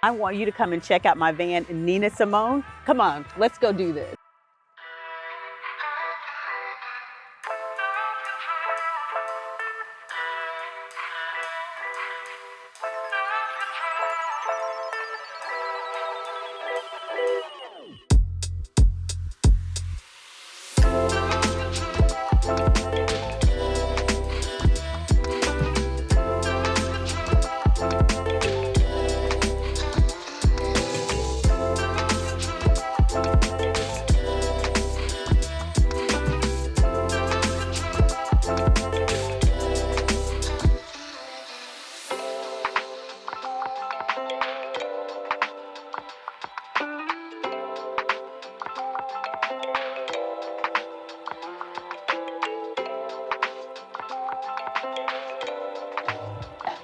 I want you to come and check out my van, Nina Simone. Come on, let's go do this.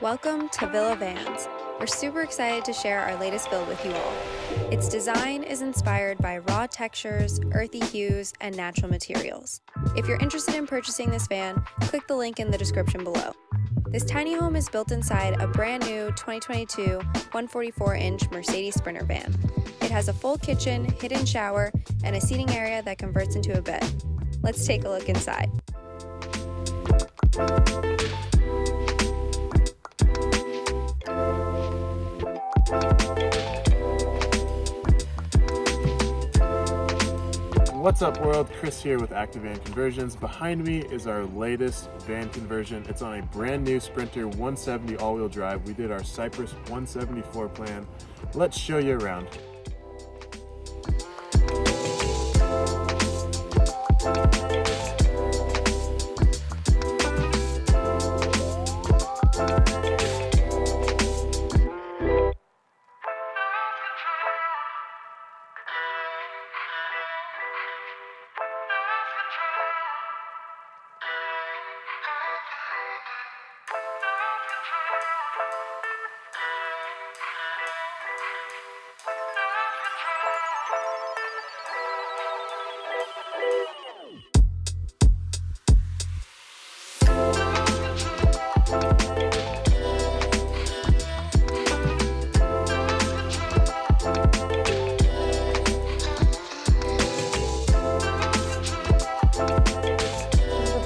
Welcome to Villa Vans. We're super excited to share our latest build with you all. Its design is inspired by raw textures, earthy hues, and natural materials. If you're interested in purchasing this van, click the link in the description below. This tiny home is built inside a brand new 2022 144-inch Mercedes Sprinter van. It has a full kitchen, hidden shower, and a seating area that converts into a bed. Let's take a look inside. What's up world, Chris here with Active Van Conversions. Behind me is our latest van conversion. It's on a brand new Sprinter 170 all-wheel drive. We did our Cypress 174 plan. Let's show you around.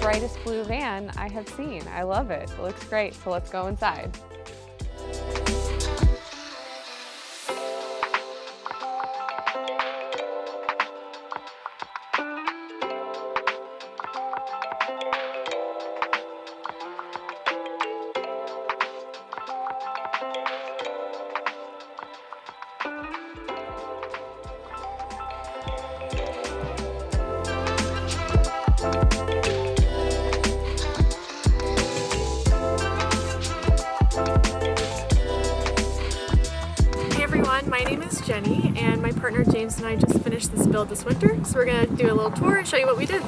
Brightest blue van I have seen. I love it. It looks great. So let's go inside. My name is Jenny, and my partner James and I just finished this build this winter, so we're going to do a little tour and show you what we did.